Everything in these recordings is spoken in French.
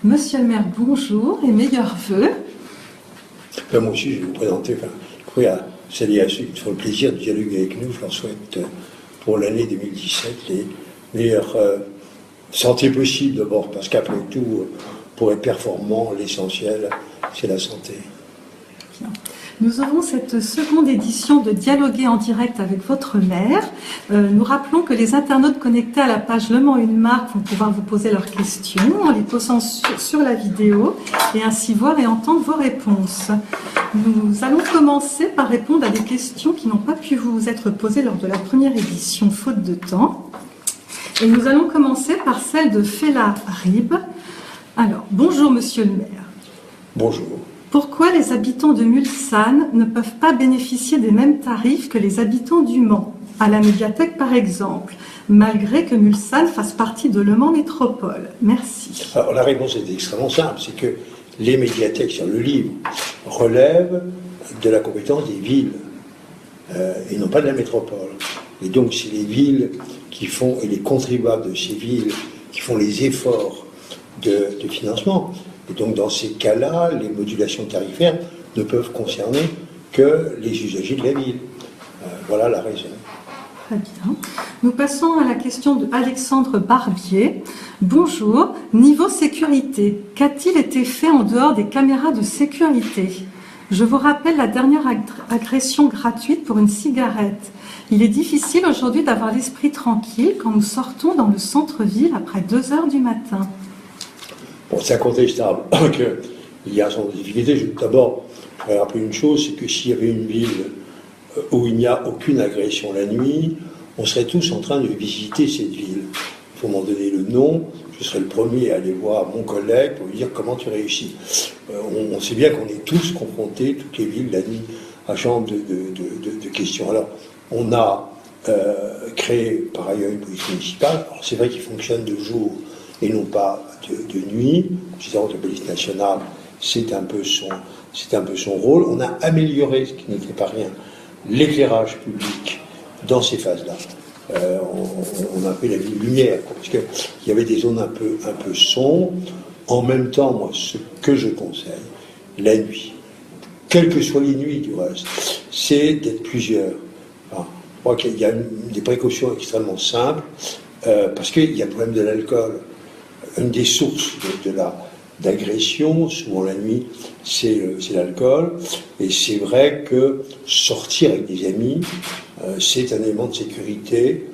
Monsieur le maire, bonjour et meilleurs vœux. Moi aussi, je vais vous présenter, celles à ceux qui font le plaisir de dialoguer avec nous. Je leur souhaite pour l'année 2017 les meilleures santé possibles d'abord, parce qu'après tout, pour être performant, l'essentiel, c'est la santé. Bien. Nous aurons cette seconde édition de Dialoguer en direct avec votre maire. Nous rappelons que les internautes connectés à la page Le Mans Une Marque vont pouvoir vous poser leurs questions en les posant sur la vidéo et ainsi voir et entendre vos réponses. Nous allons commencer par répondre à des questions qui n'ont pas pu vous être posées lors de la première édition, faute de temps. Et nous allons commencer par celle de Fela Rib. Alors, bonjour monsieur le maire. Bonjour. Pourquoi les habitants de Mulsanne ne peuvent pas bénéficier des mêmes tarifs que les habitants du Mans, à la médiathèque par exemple, malgré que Mulsanne fasse partie de Le Mans Métropole? Merci. Alors la réponse est extrêmement simple, c'est que les médiathèques sur le livre relèvent de la compétence des villes et non pas de la métropole. Et donc c'est les villes qui font, et les contribuables de ces villes, qui font les efforts de financement. Et donc, dans ces cas-là, les modulations tarifaires ne peuvent concerner que les usagers de la ville. Voilà la raison. Très bien. Nous passons à la question d'Alexandre Barbier. Bonjour. Niveau sécurité, qu'a-t-il été fait en dehors des caméras de sécurité? Je vous rappelle la dernière agression gratuite pour une cigarette. Il est difficile aujourd'hui d'avoir l'esprit tranquille quand nous sortons dans le centre-ville après 2 heures du matin. Bon, c'est incontestable qu'il y a sans difficulté. D'abord, je voudrais rappeler une chose, c'est que s'il y avait une ville où il n'y a aucune agression la nuit, on serait tous en train de visiter cette ville. Il faut m'en donner le nom, je serai le premier à aller voir mon collègue pour lui dire comment tu réussis. On sait bien qu'on est tous confrontés, toutes les villes, la nuit, à ce genre de questions. Alors, on a créé par ailleurs une police municipale. Alors, c'est vrai qu'il fonctionne de jour et non pas de nuit. Considérant que la police nationale, c'est un peu son rôle. On a amélioré, ce qui n'était pas rien, l'éclairage public dans ces phases-là. On a fait la ville lumière, parce qu'il y avait des zones un peu sombres. En même temps, moi, ce que je conseille, la nuit, quelles que soient les nuits du reste, c'est d'être plusieurs. Enfin, je crois qu'il y a des précautions extrêmement simples, parce qu'il y a le problème de l'alcool. Une des sources d'agression, souvent la nuit, c'est l'alcool. Et c'est vrai que sortir avec des amis, c'est un élément de sécurité,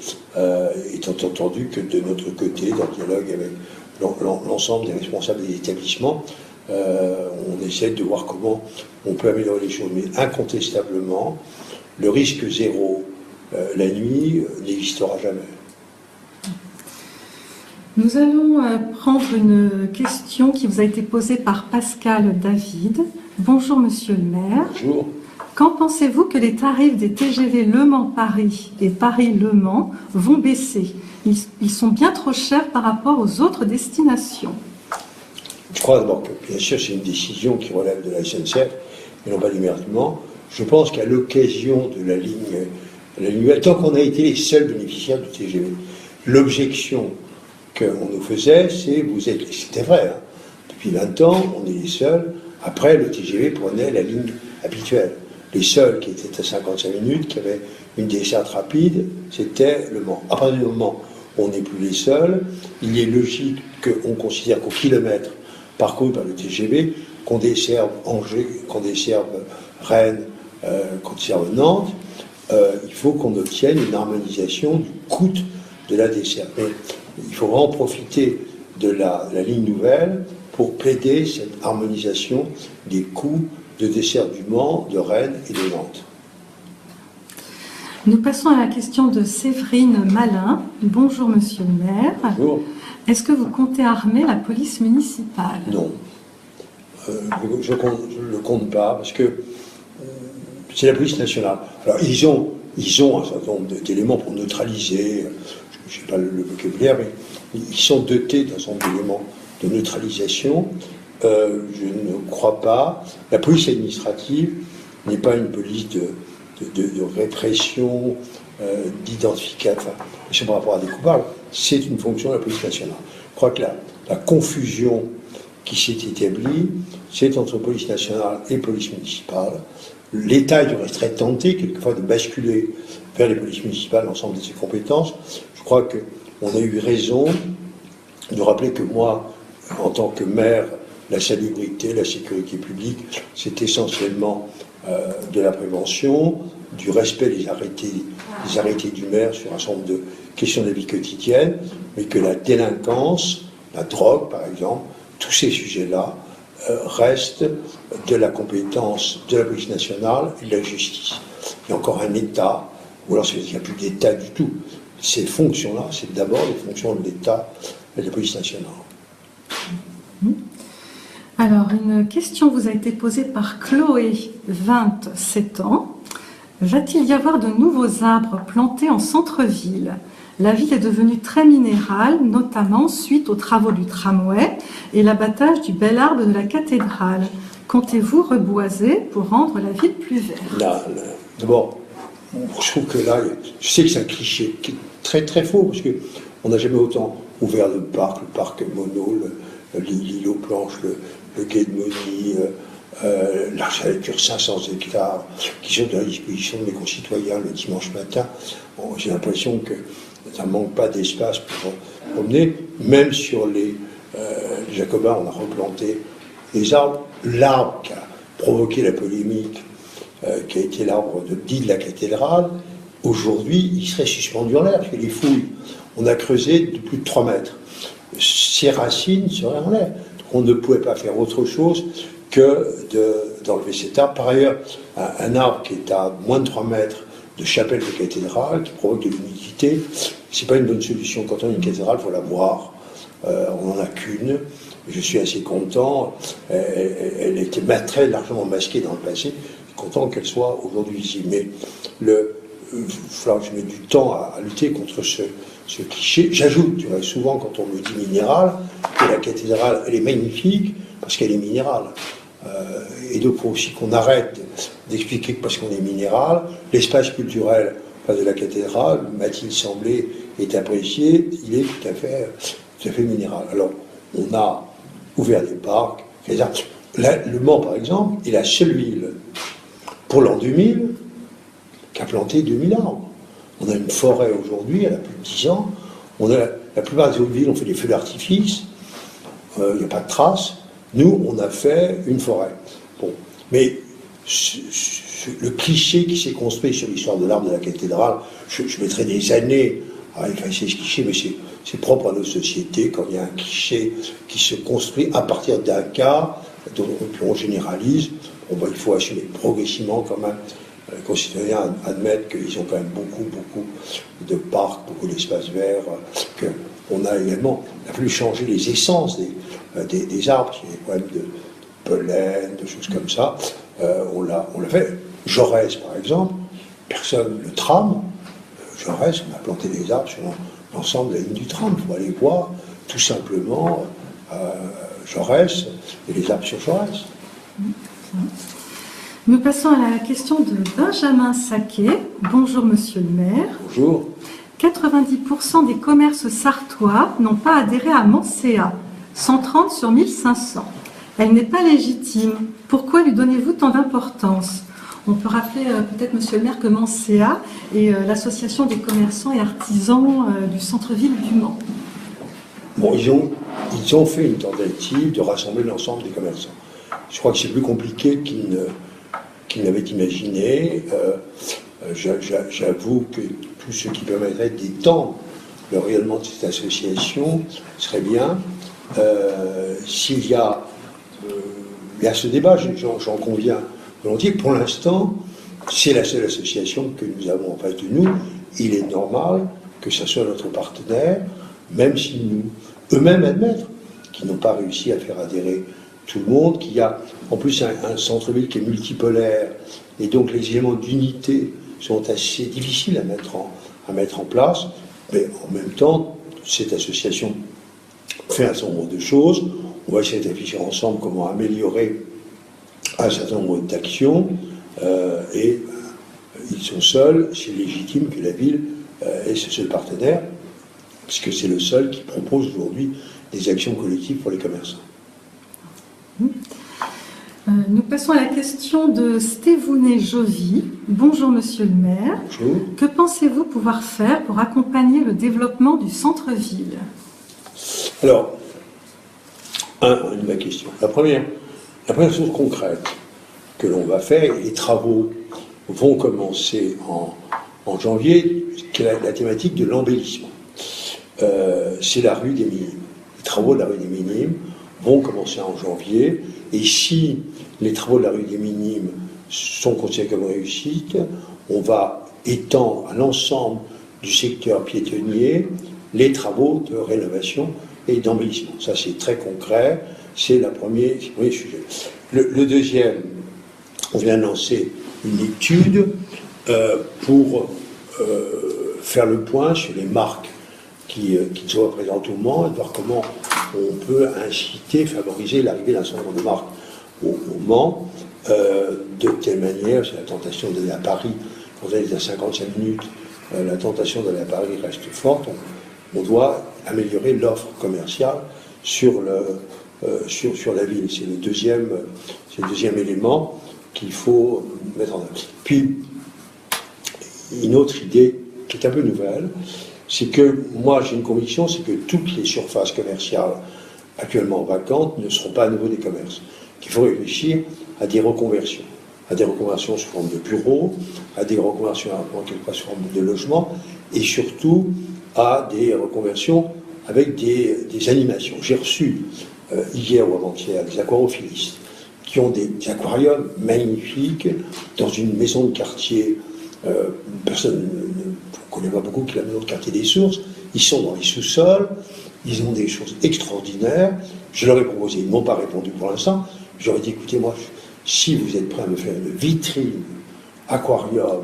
étant entendu que de notre côté, dans le dialogue avec l'ensemble des responsables des établissements, on essaie de voir comment on peut améliorer les choses. Mais incontestablement, le risque zéro la nuit n'existera jamais. Nous allons prendre une question qui vous a été posée par Pascal David. Bonjour monsieur le maire. Bonjour. Quand pensez-vous que les tarifs des TGV Le Mans-Paris et Paris-Le Mans vont baisser? Ils sont bien trop chers par rapport aux autres destinations. Je crois d'abord que, bien sûr, c'est une décision qui relève de la SNCF, mais non pas du maire du Mans. Je pense qu'à l'occasion de la ligne, tant qu'on a été les seuls bénéficiaires du TGV, l'objection qu'on nous faisait, c'était vrai, hein. Depuis 20 ans, on est les seuls. Après, le TGV prenait la ligne habituelle. Les seuls qui étaient à 55 minutes, qui avaient une desserte rapide, c'était Le Mans. À partir du moment où on n'est plus les seuls, il est logique qu'on considère qu'au kilomètre parcouru par le TGV, qu'on desserve Angers, qu'on desserve Rennes, qu'on desserve Nantes, il faut qu'on obtienne une harmonisation du coût de la desserte. Mais il faut vraiment profiter de la ligne nouvelle pour plaider cette harmonisation des coûts de dessert du Mans, de Rennes et de Nantes. Nous passons à la question de Séverine Malin. Bonjour monsieur le maire. Bonjour. Est-ce que vous comptez armer la police municipale? Non. Je ne le compte pas, parce que c'est la police nationale. Alors ils ont un certain nombre d'éléments pour neutraliser, je ne sais pas le vocabulaire, mais ils sont dotés d'un certain nombre d'éléments de neutralisation. Je ne crois pas. La police administrative n'est pas une police de répression, d'identification par rapport à des coupables. C'est une fonction de la police nationale. Je crois que la confusion qui s'est établi, c'est entre police nationale et police municipale. L'État devrait être tenté, quelquefois, de basculer vers les polices municipales l'ensemble de ses compétences. Je crois qu'on a eu raison de rappeler que moi, en tant que maire, la salubrité, la sécurité publique, c'est essentiellement de la prévention, du respect des arrêtés du maire sur un certain nombre de questions de la vie quotidienne, mais que la délinquance, la drogue par exemple, tous ces sujets-là restent de la compétence de la police nationale et de la justice. Il y a encore un État, ou alors il n'y a plus d'État du tout. Ces fonctions-là, c'est d'abord les fonctions de l'État et de la police nationale. Alors, une question vous a été posée par Chloé, 27 ans. Va-t-il y avoir de nouveaux arbres plantés en centre-ville? La ville est devenue très minérale, notamment suite aux travaux du tramway et l'abattage du bel arbre de la cathédrale. Comptez-vous reboiser pour rendre la ville plus verte? D'abord, je trouve que là, je sais que c'est un cliché qui est très très faux, parce qu'on n'a jamais autant ouvert le parc Monod, l'îlot Planche, le quai de Moni, l'architecture 500 hectares, qui sont à la disposition de mes concitoyens le dimanche matin. Bon, j'ai l'impression que ça ne manque pas d'espace pour promener. Même sur les Jacobins, on a replanté des arbres. L'arbre qui a provoqué la polémique, qui a été l'arbre dit de la cathédrale, aujourd'hui, il serait suspendu en l'air, parce que les fouilles, on a creusé de plus de 3 mètres. Ses racines seraient en l'air. On ne pouvait pas faire autre chose que d'enlever cet arbre. Par ailleurs, un arbre qui est à moins de 3 mètres de chapelle de cathédrale, qui provoque de l'humidité, c'est pas une bonne solution. Quand on a une cathédrale, il faut la voir. On n'en a qu'une. Je suis assez content. Elle était très largement masquée dans le passé. Je suis content qu'elle soit aujourd'hui visible. Mais il faudra que je mette du temps à lutter contre ce cliché. J'ajoute, tu vois, souvent quand on me dit minéral, que la cathédrale, elle est magnifique parce qu'elle est minérale. Et donc il faut aussi qu'on arrête d'expliquer que parce qu'on est minéral, l'espace culturel de la cathédrale, m'a-t-il semblé, est apprécié, il est tout à fait minéral. Alors, on a ouvert des parcs, des arbres. Le Mans, par exemple, est la seule ville, pour l'an 2000, qui a planté 2000 arbres. On a une forêt aujourd'hui, elle a plus de 10 ans. La plupart des autres villes ont fait des feux d'artifice, il n'y a pas de traces. Nous, on a fait une forêt. Bon. Mais le cliché qui s'est construit sur l'histoire de l'arbre de la cathédrale, je mettrai des années à effacer ce cliché, mais c'est propre à nos sociétés quand il y a un cliché qui se construit à partir d'un cas, dont on généralise. Bon, ben, il faut assumer progressivement quand même. Les concitoyens admettent qu'ils ont quand même beaucoup de parcs, beaucoup d'espaces verts, qu'on a également. Il a fallu changer les essences des arbres, il y a des problèmes de pollen, de choses comme ça. On l'a fait. Jaurès, par exemple, le tram, Jaurès, on a planté des arbres sur l'ensemble de la ligne du tram. Il faut aller voir tout simplement Jaurès et les arbres sur Jaurès. Nous passons à la question de Benjamin Saquet. Bonjour Monsieur le maire. Bonjour. 90% des commerces sartois n'ont pas adhéré à Mancéa, 130 sur 1500. Elle n'est pas légitime. Pourquoi lui donnez-vous tant d'importance? On peut rappeler peut-être, Monsieur le maire, que Mancéa est l'association des commerçants et artisans du centre-ville du Mans. Bon, ils ont fait une tentative de rassembler l'ensemble des commerçants. Je crois que c'est plus compliqué qu'ils n'avaient imaginé. J'avoue que tout ce qui permettrait d'étendre le rayonnement de cette association serait bien. S'il y a ce débat, j'en conviens volontiers. Pour l'instant, c'est la seule association que nous avons en face de nous. Il est normal que ce soit notre partenaire, même si eux-mêmes admettent qu'ils n'ont pas réussi à faire adhérer tout le monde, qu'il y a en plus un centre-ville qui est multipolaire, et donc les éléments d'unité sont assez difficiles à mettre en place, mais en même temps, cette association fait un certain nombre de choses. On va essayer d'afficher ensemble comment améliorer un certain nombre d'actions, et ils sont seuls, c'est légitime que la ville ait ce seul partenaire, puisque c'est le seul qui propose aujourd'hui des actions collectives pour les commerçants. Nous passons à la question de Stéphane Jovi. Bonjour Monsieur le maire. Bonjour. Que pensez-vous pouvoir faire pour accompagner le développement du centre-ville? Alors, une vraie question. La première chose concrète que l'on va faire, les travaux vont commencer en janvier, qui est la thématique de l'embellissement. C'est la rue des Minimes. Les travaux de la rue des Minimes vont commencer en janvier, et si les travaux de la rue des Minimes sont considérés comme réussites, on va étendre à l'ensemble du secteur piétonnier les travaux de rénovation et d'embellissement. Ça, c'est très concret, c'est le premier sujet. Le deuxième, on vient de lancer une étude pour faire le point sur les marques qui sont présentes au Mans et voir comment on peut inciter, favoriser l'arrivée d'un certain nombre de marques au Mans, de telle manière, c'est la tentation d'aller à Paris, quand on est à 55 minutes, la tentation d'aller à Paris reste forte, on doit améliorer l'offre commerciale sur la ville. C'est le deuxième élément qu'il faut mettre en œuvre. Puis, une autre idée qui est un peu nouvelle, c'est que moi j'ai une conviction, c'est que toutes les surfaces commerciales actuellement vacantes ne seront pas à nouveau des commerces. Qu'il faut réfléchir à des reconversions sous forme de bureaux, à des reconversions en quelque part sous forme de logement, et surtout à des reconversions avec des animations. J'ai reçu hier ou avant-hier des aquariophilistes qui ont des aquariums magnifiques dans une maison de quartier. Personne ne connaît pas beaucoup qui est la maison de quartier des Sources. Ils sont dans les sous-sols, ils ont des choses extraordinaires. Je leur ai proposé, ils ne m'ont pas répondu pour l'instant. Je leur ai dit, écoutez, moi, si vous êtes prêts à me faire une vitrine aquarium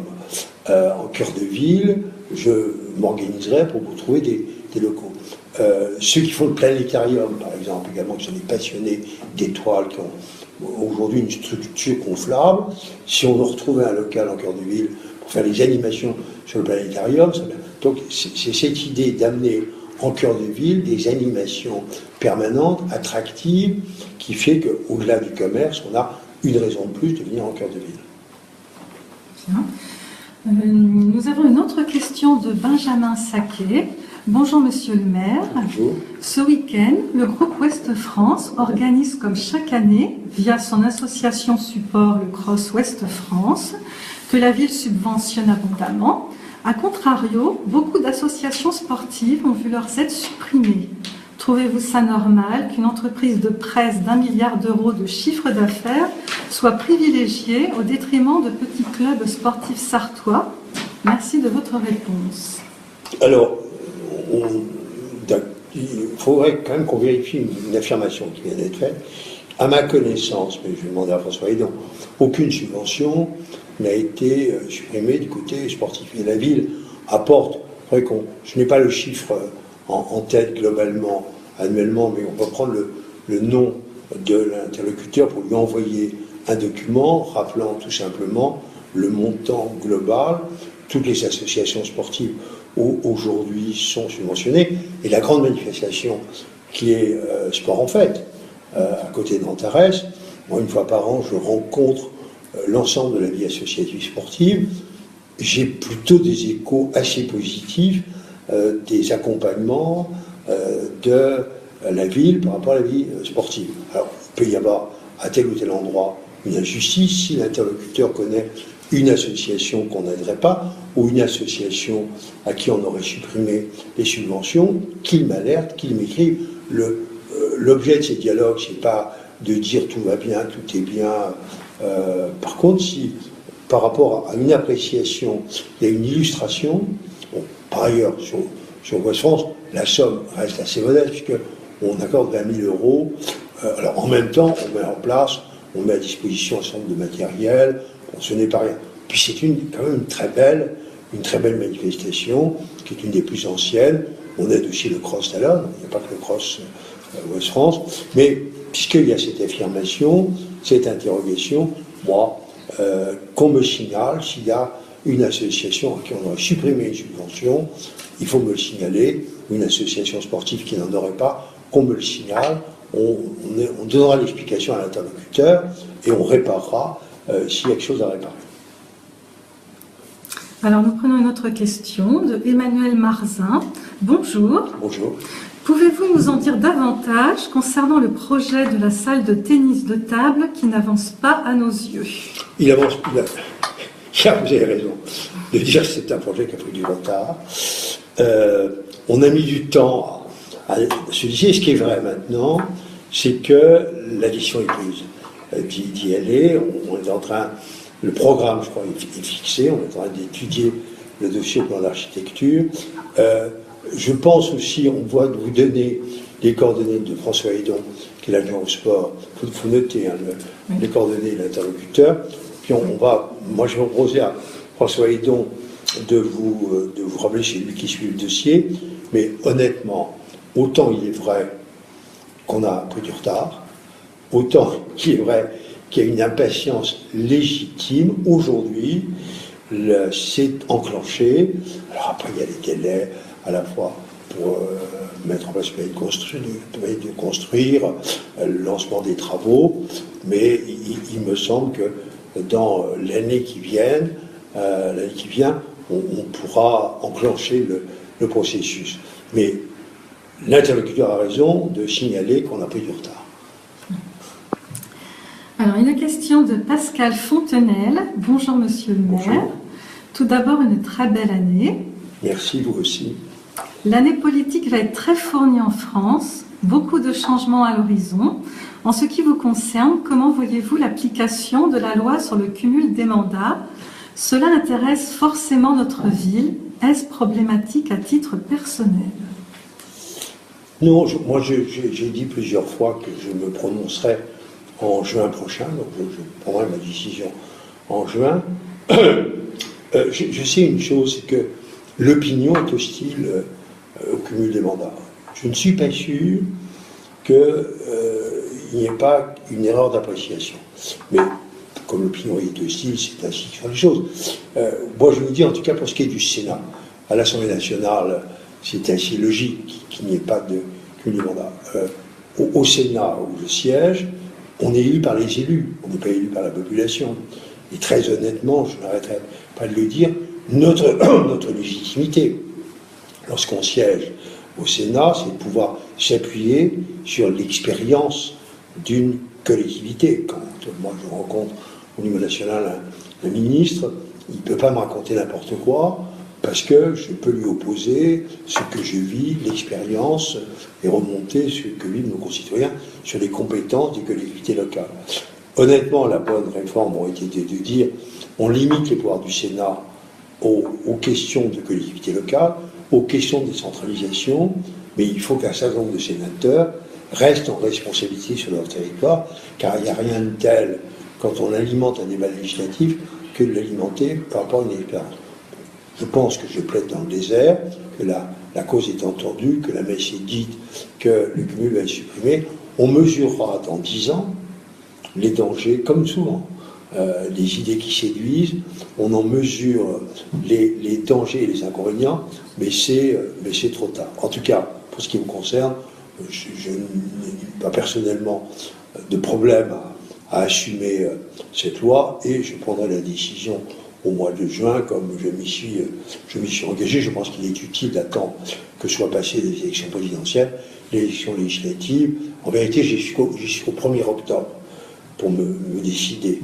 en cœur de ville, je m'organiserai pour vous trouver des locaux. Ceux qui font le planétarium, par exemple, également, qui sont des passionnés d'étoiles, qui ont aujourd'hui une structure gonflable, si on leur retrouvait un local en cœur de ville pour faire les animations sur le planétarium, ça... Donc c'est cette idée d'amener en cœur de ville des animations permanentes, attractives, qui fait qu'au-delà du commerce, on a une raison de plus de venir en cœur de ville. Bien. Nous avons une autre question de Benjamin Saquet. Bonjour Monsieur le maire. Bonjour. Ce week-end, le groupe Ouest France organise comme chaque année, via son association support le Cross Ouest France, que la ville subventionne abondamment. A contrario, beaucoup d'associations sportives ont vu leurs aides supprimées. Trouvez-vous ça normal qu'une entreprise de presse d'1 milliard d'euros de chiffre d'affaires soit privilégiée au détriment de petits clubs sportifs sartois? Merci de votre réponse. Alors, il faudrait quand même qu'on vérifie une affirmation qui vient d'être faite. À ma connaissance, mais je vais demander à François Hédon, aucune subvention n'a été supprimée du côté sportif. Et la ville apporte, je n'ai pas le chiffre en tête globalement, annuellement, mais on va prendre le nom de l'interlocuteur pour lui envoyer un document rappelant tout simplement le montant global. Toutes les associations sportives aujourd'hui sont subventionnées, et la grande manifestation qui est Sport en Fête, à côté d'Antares, moi, une fois par an, je rencontre l'ensemble de la vie associative sportive. J'ai plutôt des échos assez positifs des accompagnements de la ville par rapport à la vie sportive. Alors, il peut y avoir à tel ou tel endroit une injustice si l'interlocuteur connaît une association qu'on n'aiderait pas ou une association à qui on aurait supprimé les subventions, qu'il m'alerte, qu'il m'écrive. L'objet de ces dialogues, c'est pas de dire tout va bien, tout est bien. Par contre, si par rapport à une appréciation, il y a une illustration, bon, par ailleurs, sur Ouest France, la somme reste assez modeste, puisqu'on accorde 20 000 euros. Alors, en même temps, on met à disposition un certain nombre de matériel, bon, ce n'est pas rien. Puis c'est quand même une très belle manifestation, qui est une des plus anciennes. On aide aussi le Cross Talon, il n'y a pas que le Cross Ouest France, mais puisqu'il y a cette affirmation, cette interrogation, moi, qu'on me signale s'il y a une association à qui on aurait supprimé une subvention, il faut me le signaler, ou une association sportive qui n'en aurait pas, qu'on me le signale, on donnera l'explication à l'interlocuteur et on réparera s'il y a quelque chose à réparer. Alors nous prenons une autre question de Emmanuel Marzin. Bonjour. Bonjour. Pouvez-vous nous en dire davantage concernant le projet de la salle de tennis de table qui n'avance pas à nos yeux? Il avance. Vous avez raison de dire que c'est un projet qui a pris du retard. On a mis du temps à se dire. Ce qui est vrai maintenant, c'est que la décision est prise d'y aller. On est en train, le programme, je crois, est fixé. On est en train d'étudier le dossier au plan d'architecture. Je pense aussi, on va vous donner les coordonnées de François Hédon, qui est l'agent au sport. Il faut noter les coordonnées de l'interlocuteur. Puis moi je vais proposer à François Hédon de vous rappeler, c'est lui qui suit le dossier. Mais honnêtement, autant il est vrai qu'on a pris du retard, autant il est vrai qu'il y a une impatience légitime. Aujourd'hui, c'est enclenché. Alors après, il y a les délais, à la fois pour mettre en place le permis de construire, le lancement des travaux, mais il me semble que dans l'année qui vient, on pourra enclencher le processus. Mais l'interlocuteur a raison de signaler qu'on a pris du retard. Alors, une question de Pascal Fontenelle. Bonjour, monsieur le maire. Bonjour. Tout d'abord, une très belle année. Merci, vous aussi. L'année politique va être très fournie en France, beaucoup de changements à l'horizon. En ce qui vous concerne, comment voyez-vous l'application de la loi sur le cumul des mandats? Cela intéresse forcément notre ville. Est-ce problématique à titre personnel? Non, moi j'ai dit plusieurs fois que je me prononcerai en juin prochain, donc je prendrai ma décision en juin. Je sais une chose, c'est que l'opinion est hostile au cumul des mandats. Je ne suis pas sûr qu'il n'y ait pas une erreur d'appréciation. Mais comme l'opinion est hostile, c'est ainsi qu'il faut les choses. Moi, je vous dis, en tout cas, pour ce qui est du Sénat, à l'Assemblée nationale, c'est ainsi logique qu'il n'y ait pas de cumul des mandats. Au Sénat, où je siège, on est élu par les élus, on n'est pas élu par la population. Et très honnêtement, je n'arrêterai pas de le dire, notre légitimité, lorsqu'on siège au Sénat, c'est de pouvoir s'appuyer sur l'expérience d'une collectivité. Quand moi je rencontre au niveau national un ministre, il ne peut pas me raconter n'importe quoi, parce que je peux lui opposer ce que je vis, l'expérience, et remonter ce que vivent nos concitoyens sur les compétences des collectivités locales. Honnêtement, la bonne réforme aurait été de dire on limite les pouvoirs du Sénat aux questions de collectivités locales, aux questions de décentralisation, mais il faut qu'un certain nombre de sénateurs restent en responsabilité sur leur territoire, car il n'y a rien de tel, quand on alimente un débat législatif, que de l'alimenter par rapport à une expérience. Je pense que je plaide dans le désert, que la cause est entendue, que la messe est dite, que le cumul va être supprimé. On mesurera dans 10 ans les dangers, comme souvent. Les idées qui séduisent, on en mesure les dangers et les inconvénients, mais c'est trop tard. En tout cas, pour ce qui me concerne, je n'ai pas personnellement de problème à assumer cette loi, et je prendrai la décision au mois de juin, comme je m'y suis engagé. Je pense qu'il est utile d'attendre que soient passées les élections présidentielles, les élections législatives. En vérité, j'y suis au 1er octobre pour me décider.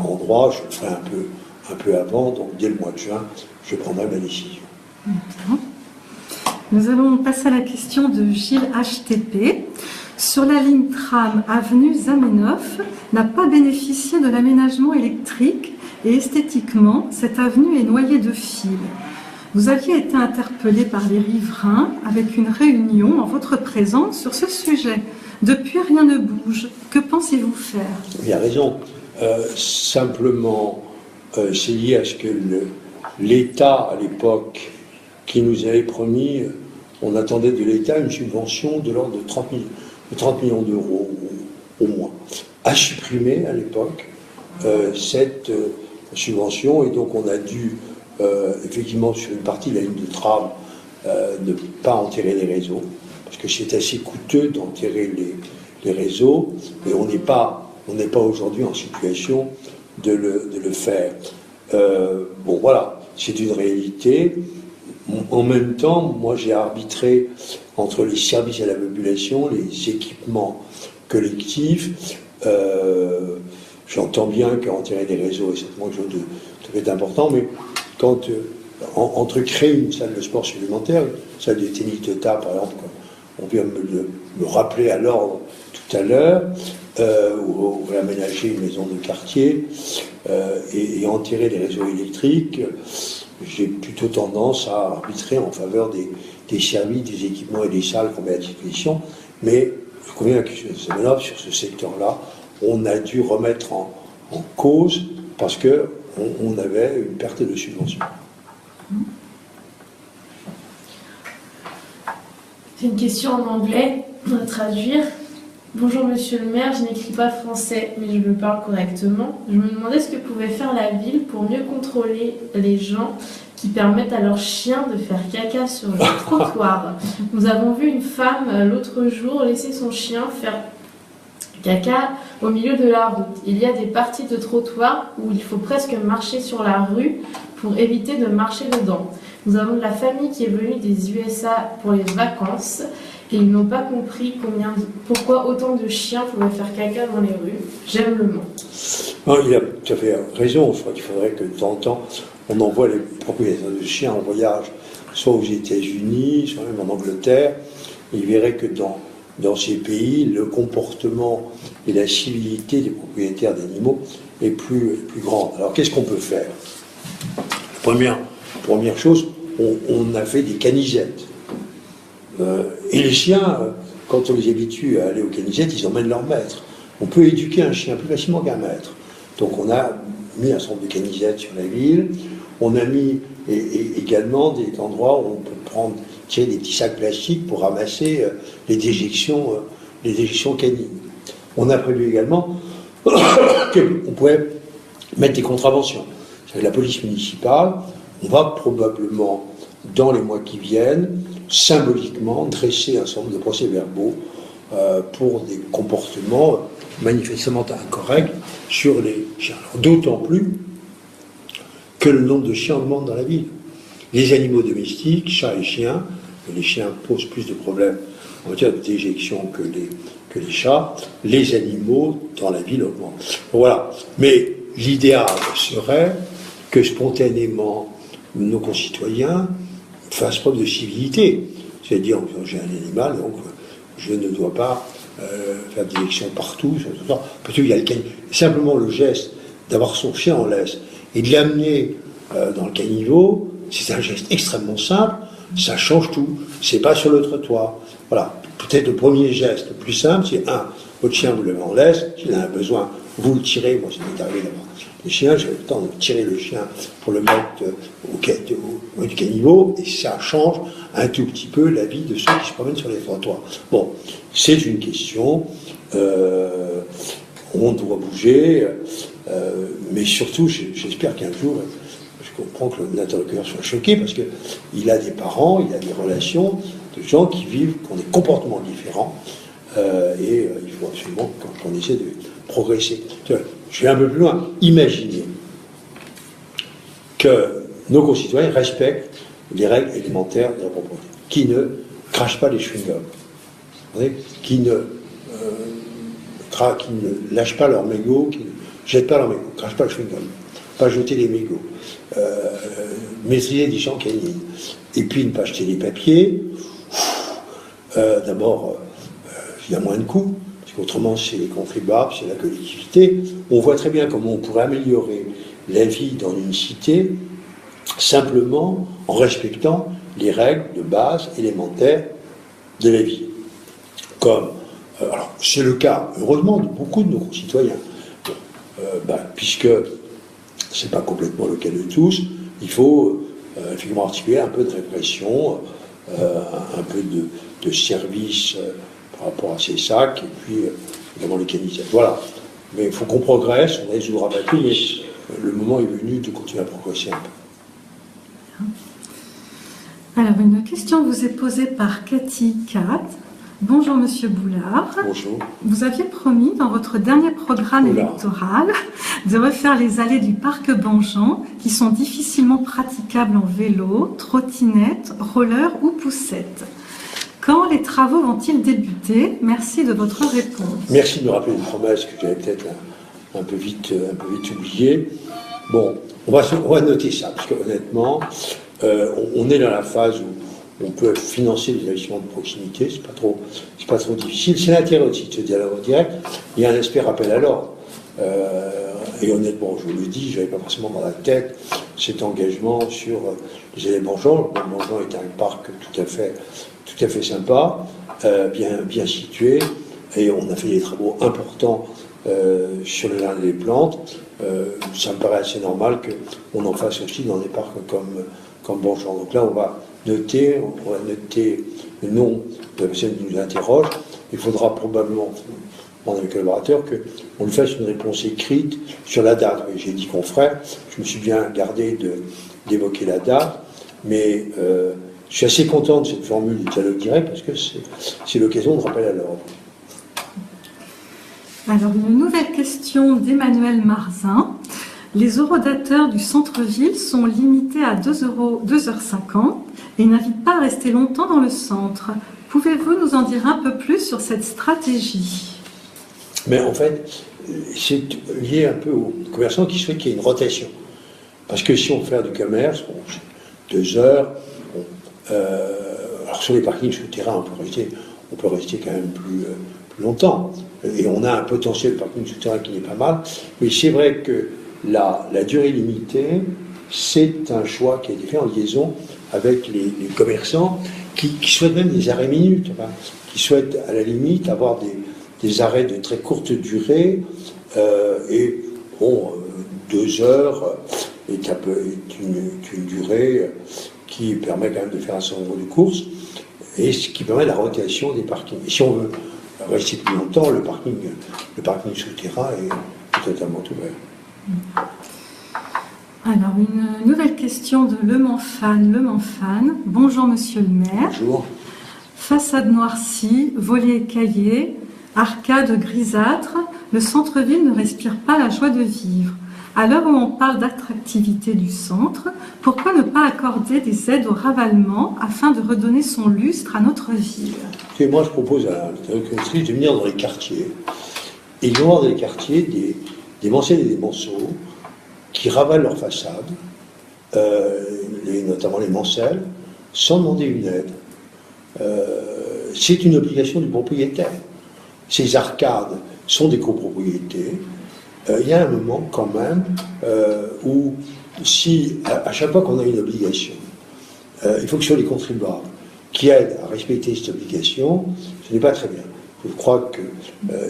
En droit, je le ferai un peu avant, donc dès le mois de juin, je prendrai ma décision. Nous allons passer à la question de Gilles HTP. Sur la ligne tram avenue Zamenhof, n'a pas bénéficié de l'aménagement électrique et esthétiquement, cette avenue est noyée de fils. Vous aviez été interpellé par les riverains avec une réunion en votre présence sur ce sujet. Depuis, rien ne bouge. Que pensez-vous faire? Il a raison. Simplement, c'est lié à ce que l'État, à l'époque, qui nous avait promis, on attendait de l'État une subvention de l'ordre de 30 millions d'euros au moins, a supprimé à l'époque cette subvention, et donc on a dû, effectivement, sur une partie de la ligne de tram, ne pas enterrer les réseaux, parce que c'est assez coûteux d'enterrer les réseaux, et on n'est pas aujourd'hui en situation de le faire. Bon, voilà, c'est une réalité. En même temps, moi j'ai arbitré entre les services à la population, les équipements collectifs. J'entends bien qu'en tirer des réseaux est certainement quelque chose de tout à fait important, mais quand entre créer une salle de sport supplémentaire, une salle de tennis de table par exemple, on vient me rappeler à l'ordre tout à l'heure, ou aménager une maison de quartier et en tirer des réseaux électriques, j'ai plutôt tendance à arbitrer en faveur des services, des équipements et des salles qu'on met à disposition, mais je conviens que sur ce secteur-là, on a dû remettre en cause parce qu'on avait une perte de subvention. C'est une question en anglais, on va traduire. Bonjour Monsieur le maire, je n'écris pas français, mais je le parle correctement. Je me demandais ce que pouvait faire la ville pour mieux contrôler les gens qui permettent à leurs chiens de faire caca sur le trottoir. Nous avons vu une femme l'autre jour laisser son chien faire caca au milieu de la route. Il y a des parties de trottoir où il faut presque marcher sur la rue pour éviter de marcher dedans. Nous avons de la famille qui est venue des USA pour les vacances et ils n'ont pas compris pourquoi autant de chiens pouvaient faire caca dans les rues. J'aime le Mans. Non, il a tout à fait raison. Je crois qu'il faudrait que de temps en temps, on envoie les propriétaires de chiens en voyage, soit aux États-Unis, soit même en Angleterre. Et ils verraient que dans ces pays, le comportement et la civilité des propriétaires d'animaux est plus grande. Alors qu'est-ce qu'on peut faire? Première chose, on a fait des canisettes. Et les chiens, quand on les habitue à aller aux canisettes, ils emmènent leur maître. On peut éduquer un chien plus facilement qu'un maître. Donc on a mis un certain nombre de canisettes sur la ville. On a mis également des endroits où on peut tirer des petits sacs plastiques pour ramasser les déjections canines. On a prévu également qu'on pouvait mettre des contraventions. Avec la police municipale, on va probablement, dans les mois qui viennent, symboliquement dresser un certain nombre de procès-verbaux pour des comportements manifestement incorrects sur les chiens. D'autant plus que le nombre de chiens augmente dans la ville. Les animaux domestiques, chats et chiens, les chiens posent plus de problèmes en matière de déjection que les chats, les animaux dans la ville augmentent. Voilà. Mais l'idéal serait que spontanément nos concitoyens fassent preuve de civilité. C'est-à-dire, j'ai un animal, donc je ne dois pas faire d'élection partout. Parce qu'il y a simplement le geste d'avoir son chien en laisse et de l'amener dans le caniveau, c'est un geste extrêmement simple, ça change tout. C'est pas sur le trottoir. Voilà. Peut-être le premier geste le plus simple, c'est votre chien, vous le mettez en laisse, s'il en a besoin, vous le tirez. Moi, ça m'est arrivé d'avoir les chiens, j'ai le temps de tirer le chien pour le mettre au caniveau, et ça change un tout petit peu la vie de ceux qui se promènent sur les trottoirs. Bon, c'est une question, on doit bouger, mais surtout, j'espère qu'un jour, je comprends que l'interlocuteur soit choqué, parce qu'il a des parents, il a des relations de gens qui vivent, qui ont des comportements différents, et il faut absolument qu'on essaie de progresser. Je vais un peu plus loin. Imaginez que nos concitoyens respectent les règles élémentaires de la propreté, qui ne crachent pas les chewing-gums, qui ne lâchent pas leurs mégots, qui ne jettent pas leurs mégots, ne crachent pas le chewing-gum, pas jeter les mégots, maîtriser des champs canines, et puis ne pas jeter les papiers. D'abord, il y a moins de coûts. Autrement, c'est les contribuables, c'est la collectivité. On voit très bien comment on pourrait améliorer la vie dans une cité simplement en respectant les règles de base élémentaires de la vie. Comme, alors c'est le cas, heureusement, de beaucoup de nos concitoyens. Puisque c'est pas complètement le cas de tous, il faut effectivement articuler un peu de répression, un peu de service par rapport à ces sacs, et puis évidemment les canisettes. Voilà. Mais il faut qu'on progresse, on ne résoudra pas tout, mais le moment est venu de continuer à progresser un peu. Alors, une question vous est posée par Cathy Cat. Bonjour Monsieur Boulard. Bonjour. Vous aviez promis dans votre dernier programme électoral de refaire les allées du parc Bonjean qui sont difficilement praticables en vélo, trottinette, roller ou poussette. Quand les travaux vont-ils débuter? Merci de votre réponse. Merci de me rappeler une promesse que j'avais peut-être un peu vite oubliée. Bon, on va noter ça, parce que honnêtement, on est dans la phase où on peut financer des investissements de proximité, c'est pas trop difficile. C'est l'intérêt aussi de ce dialogue direct. Il y a un aspect rappel à l'ordre. Et honnêtement, je vous le dis, je n'avais pas forcément dans la tête cet engagement sur les allées Bonjean. Bonjean est un parc tout à fait sympa, bien situé, et on a fait des travaux importants sur le jardin des plantes. Ça me paraît assez normal qu'on en fasse aussi dans des parcs comme Bonjean. Donc là, on va noter le nom de la personne qui nous interroge. Il faudra probablement, avec les collaborateurs, qu'on lui fasse une réponse écrite sur la date. J'ai dit qu'on ferait, je me suis bien gardé d'évoquer la date, mais je suis assez content de cette formule du dialogue direct parce que c'est l'occasion de rappel à l'ordre. Alors, une nouvelle question d'Emmanuel Marzin. Les horodateurs du centre-ville sont limités à 2h50 et n'invitent pas à rester longtemps dans le centre. Pouvez-vous nous en dire un peu plus sur cette stratégie? Mais en fait, c'est lié un peu aux commerçants qui souhaitent qu'il y ait une rotation. Parce que si on fait du commerce, 2 heures, alors sur les parkings souterrains, on peut rester quand même plus longtemps. Et on a un potentiel de parking souterrain qui n'est pas mal. Mais c'est vrai que la durée limitée, c'est un choix qui a été fait en liaison avec les commerçants qui souhaitent même des arrêts minutes, enfin, qui souhaitent à la limite avoir des arrêts de très courte durée. Et bon, 2 heures est une durée qui permet quand même de faire un certain nombre de courses et ce qui permet la rotation des parkings. Et si on veut rester plus longtemps, le parking souterrain est totalement ouvert. Alors, une nouvelle question de Le Mans-Fan. Bonjour Monsieur le maire. Bonjour. Façade noircie, volets écaillés, arcades grisâtres, le centre-ville ne respire pas la joie de vivre. À l'heure où on parle d'attractivité du centre, pourquoi ne pas accorder des aides au ravalement afin de redonner son lustre à notre ville? Et moi, je propose à l'interlocutrice de venir dans les quartiers. Et il y aura dans les quartiers des mancelles et des monceaux qui ravalent leurs façades, notamment les mancelles, sans demander une aide. C'est une obligation du propriétaire. Ces arcades sont des copropriétés. Il y a un moment quand même où, si à chaque fois qu'on a une obligation, il faut que ce soit les contribuables qui aident à respecter cette obligation, ce n'est pas très bien. Je crois que,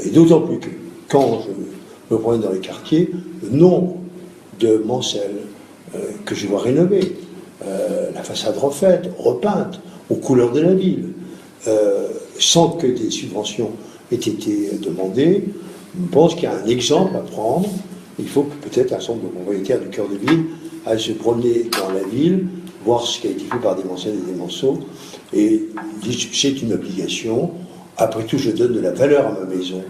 et d'autant plus que quand je me promène dans les quartiers, le nombre de mancelles que je vois rénover, la façade refaite, repeinte, aux couleurs de la ville, sans que des subventions aient été demandées, je pense qu'il y a un exemple à prendre. Il faut que peut-être un certain nombre de propriétaires du cœur de ville aillent se promener dans la ville, voir ce qui a été fait par des mancelles et des monceaux, et disent c'est une obligation. Après tout, je donne de la valeur à ma maison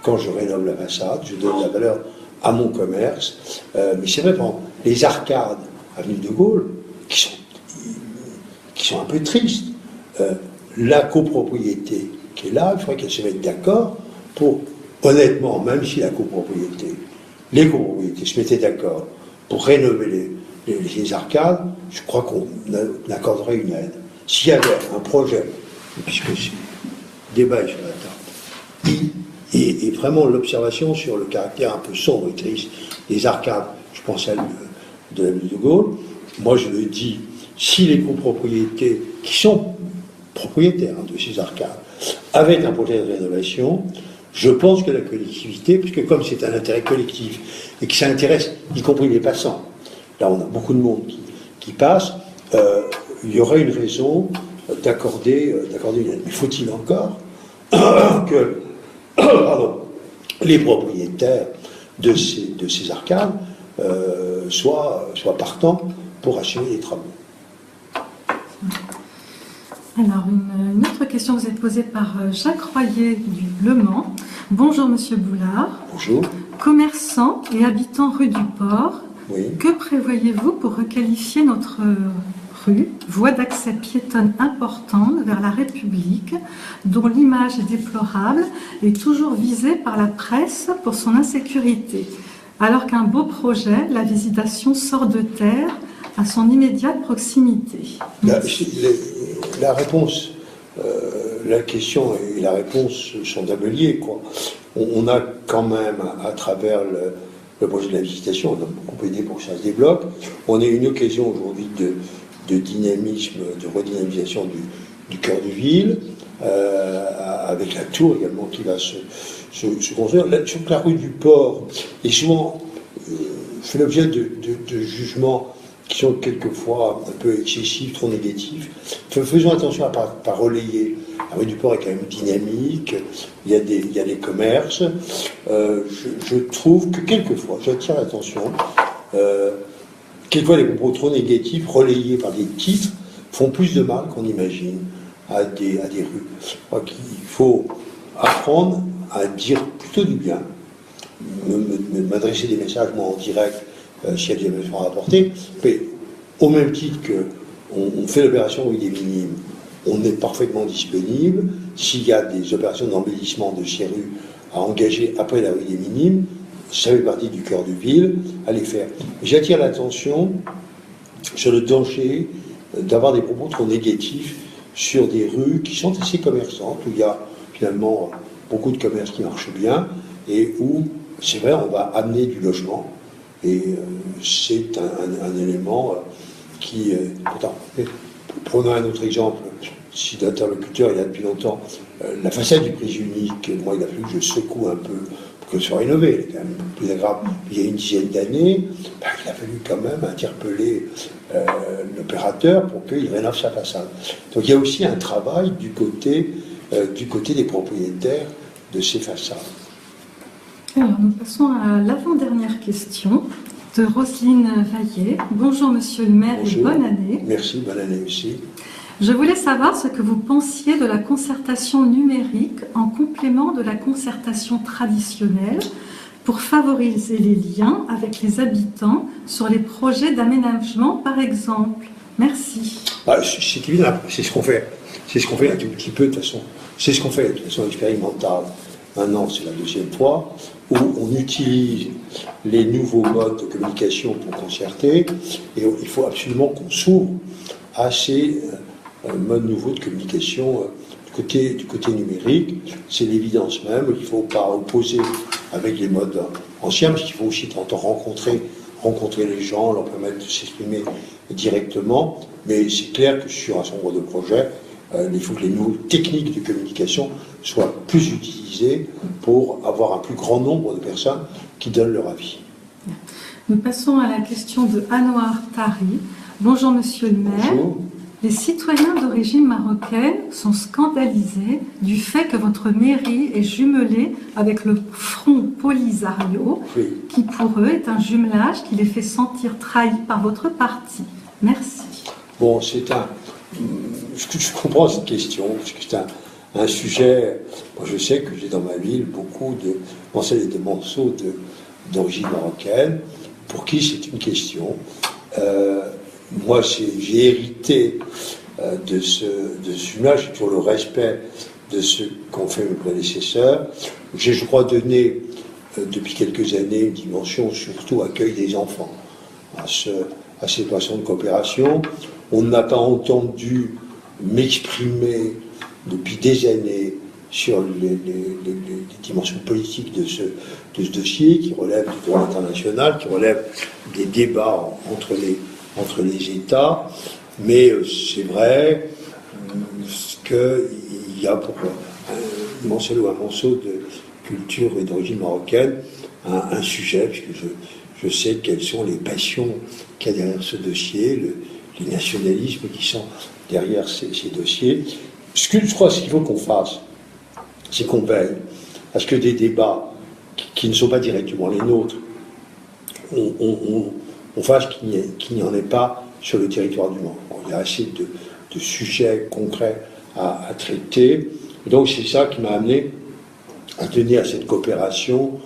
quand je rénove la façade, je donne de la valeur à mon commerce. Mais c'est vrai, les arcades avenue de Gaulle, qui sont un peu tristes, la copropriété qui est là, il faudrait qu'elle se mette d'accord pour, honnêtement, même si les copropriétés se mettaient d'accord pour rénover les arcades, je crois qu'on accorderait une aide. S'il y avait un projet, puisque le débat est sur la table, et vraiment l'observation sur le caractère un peu sombre et triste des arcades, je pense à de l'avenue de Gaulle, moi je le dis, si les copropriétés qui sont propriétaires de ces arcades avaient un projet de rénovation, je pense que la collectivité, puisque comme c'est un intérêt collectif et que ça intéresse y compris les passants, là on a beaucoup de monde qui passe, il y aurait une raison d'accorder une aide. Mais faut-il encore que les propriétaires de ces arcades soient partants pour assumer les travaux? Alors, une autre question vous est posée par Jacques Royer du Le Mans. Bonjour Monsieur Boulard. Bonjour. Commerçant et habitant rue du Port, Oui. que prévoyez-vous pour requalifier notre rue, voie d'accès piétonne importante vers la République, dont l'image est déplorable et toujours visée par la presse pour son insécurité, alors qu'un beau projet, la visitation, sort de terre à son immédiate proximité? La réponse, la question et la réponse sont liées, quoi. On a quand même, à travers le projet de la visitation, on a beaucoup aidé pour que ça se débloque. On a une occasion aujourd'hui de dynamisme, de redynamisation du cœur de ville, avec la tour également qui va se construire. Sur la rue du Port, et souvent fait l'objet de jugements qui sont quelquefois un peu excessifs, trop négatifs. Faisons attention à ne pas relayer. La rue du Port est quand même dynamique, il y a des commerces. Je trouve que quelquefois, j'attire l'attention, quelquefois les propos trop négatifs, relayés par des titres, font plus de mal qu'on imagine à des rues. Je crois qu'il faut apprendre à dire plutôt du bien, m'adresser des messages, moi, en direct, s'il y a des événements à apporter, mais au même titre qu'on fait l'opération rue des Minimes, on est parfaitement disponible. S'il y a des opérations d'embellissement de ces rues à engager après la rue des Minimes, ça fait partie du cœur de ville, à les faire. J'attire l'attention sur le danger d'avoir des propos trop négatifs sur des rues qui sont assez commerçantes, où il y a finalement beaucoup de commerces qui marchent bien, et où, c'est vrai, on va amener du logement. Et c'est un élément qui... Pourtant, prenons un autre exemple. Si l'interlocuteur est là depuis longtemps, la façade du prix unique, moi, il a fallu que je secoue un peu pour que ce soit rénové. Elle est quand même plus agréable. Il y a une dizaine d'années, il a fallu quand même interpeller l'opérateur pour qu'il rénove sa façade. Donc il y a aussi un travail du côté des propriétaires de ces façades. Alors, nous passons à l'avant-dernière question de Roselyne Vaillet. Bonjour Monsieur le maire. Bonjour. Et bonne année. Merci, bonne année aussi. Je voulais savoir ce que vous pensiez de la concertation numérique en complément de la concertation traditionnelle pour favoriser les liens avec les habitants sur les projets d'aménagement, par exemple. Merci. C'est évident, c'est ce qu'on fait. C'est ce qu'on fait un tout petit peu de toute façon. C'est ce qu'on fait de façon expérimentale. Maintenant, c'est la deuxième fois où on utilise les nouveaux modes de communication pour concerter, et il faut absolument qu'on s'ouvre à ces modes nouveaux de communication du côté numérique. C'est l'évidence même, il ne faut pas opposer avec les modes anciens, parce qu'il faut aussi rencontrer les gens, leur permettre de s'exprimer directement, mais c'est clair que sur un certain nombre de projets, il faut que les nouvelles techniques de communication soient plus utilisées pour avoir un plus grand nombre de personnes qui donnent leur avis. Nous passons à la question de Anouar Tari. Bonjour Monsieur le maire. Bonjour. Les citoyens d'origine marocaine sont scandalisés du fait que votre mairie est jumelée avec le Front Polisario, Oui. qui pour eux est un jumelage qui les fait sentir trahis par votre parti. Merci. Bon, je comprends cette question, parce que c'est un sujet. Moi, je sais que j'ai dans ma ville beaucoup de morceaux d'origine marocaine, pour qui c'est une question. Moi, j'ai hérité de ce jumelage, j'ai toujours le respect de ce qu'ont fait mes prédécesseurs. J'ai, je crois, donné depuis quelques années une dimension surtout accueil des enfants à ces façons de coopération. On n'a pas entendu m'exprimer depuis des années sur les dimensions politiques de ce dossier, qui relève du droit international, qui relève des débats entre les États. Mais c'est vrai qu'il y a pour un morceau de culture et d'origine marocaine un sujet, puisque je sais quelles sont les passions qu'il y a derrière ce dossier, les nationalismes qui sont derrière ces dossiers. Ce qu'il faut qu'on fasse, c'est qu'on veille à ce que des débats qui ne sont pas directement les nôtres, on fasse qu'il n'y en ait pas sur le territoire du Mans. Il y a assez de sujets concrets à traiter. Et donc c'est ça qui m'a amené à donner à cette coopération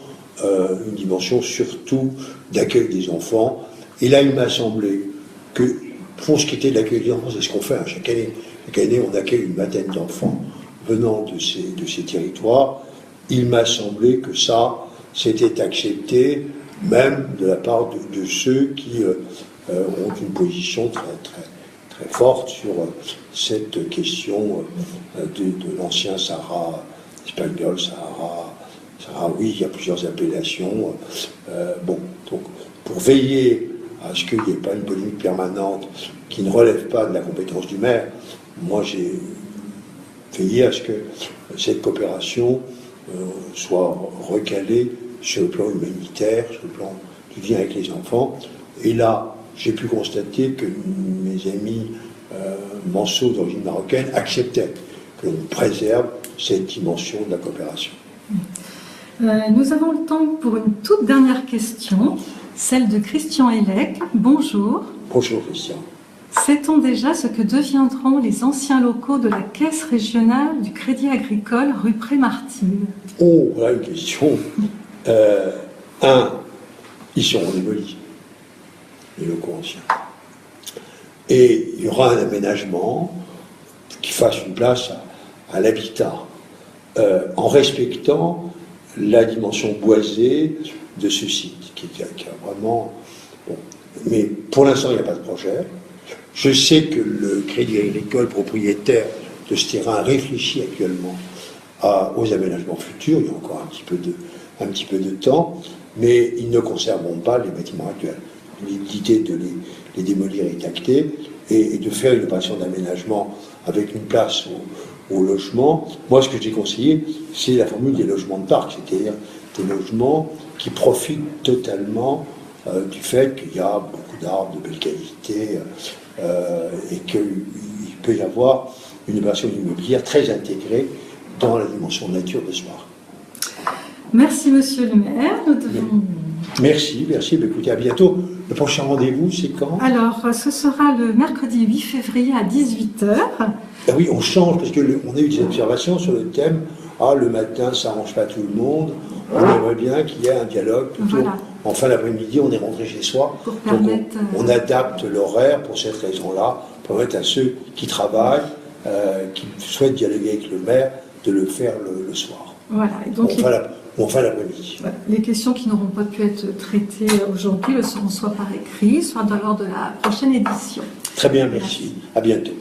une dimension surtout d'accueil des enfants. Et là, il m'a semblé que, pour ce qui était de l'accueil des enfants, c'est ce qu'on fait chaque année. Chaque année, on accueille une vingtaine d'enfants venant de ces territoires. Il m'a semblé que ça, c'était accepté, même de la part de ceux qui ont une position très forte sur cette question de l'ancien Sahara espagnol, Sahraoui, il y a plusieurs appellations. Donc, pour veiller à ce qu'il n'y ait pas une polémique permanente qui ne relève pas de la compétence du maire, moi j'ai veillé à ce que cette coopération soit recalée sur le plan humanitaire, sur le plan du lien avec les enfants. Et là, j'ai pu constater que mes amis manceaux d'origine marocaine acceptaient que l'on préserve cette dimension de la coopération. Nous avons le temps pour une toute dernière question, celle de Christian Hellec. Bonjour. Bonjour Christian. Sait-on déjà ce que deviendront les anciens locaux de la Caisse régionale du Crédit Agricole rue Prémartyr? Oh, voilà une question. Ils seront démolis, les locaux anciens. Et il y aura un aménagement qui fasse une place à l'habitat, en respectant la dimension boisée de ce site, qui a vraiment... Bon. Mais pour l'instant, il n'y a pas de projet. Je sais que le Crédit Agricole, propriétaire de ce terrain, réfléchit actuellement aux aménagements futurs. Il y a encore un petit peu de temps, mais ils ne conserveront pas les bâtiments actuels. L'idée de les démolir est actée et de faire une opération d'aménagement avec une place au logement. Moi, ce que j'ai conseillé, c'est la formule des logements de parc, c'est-à-dire des logements qui profitent totalement du fait qu'il y a beaucoup d'arbres de belle qualité et qu'il peut y avoir une opération immobilière très intégrée dans la dimension nature de ce parc. Merci Monsieur le maire. Nous devons... Merci. Écoutez, à bientôt. Le prochain rendez-vous, c'est quand? Alors, ce sera le mercredi 8 février à 18h. Ah oui, on change, parce qu'on a eu des observations sur le thème « Ah, le matin, ça n'arrange pas tout le monde. On aimerait bien qu'il y ait un dialogue plutôt voilà. En fin d'après-midi, on est rentré chez soi. Donc on adapte l'horaire pour cette raison-là, pour permettre à ceux qui travaillent, qui souhaitent dialoguer avec le maire, de le faire le soir. Voilà. Et donc, en fin d'après-midi. Voilà. Les questions qui n'auront pas pu être traitées aujourd'hui le seront soit par écrit, soit lors de la prochaine édition. Très bien, merci. À bientôt.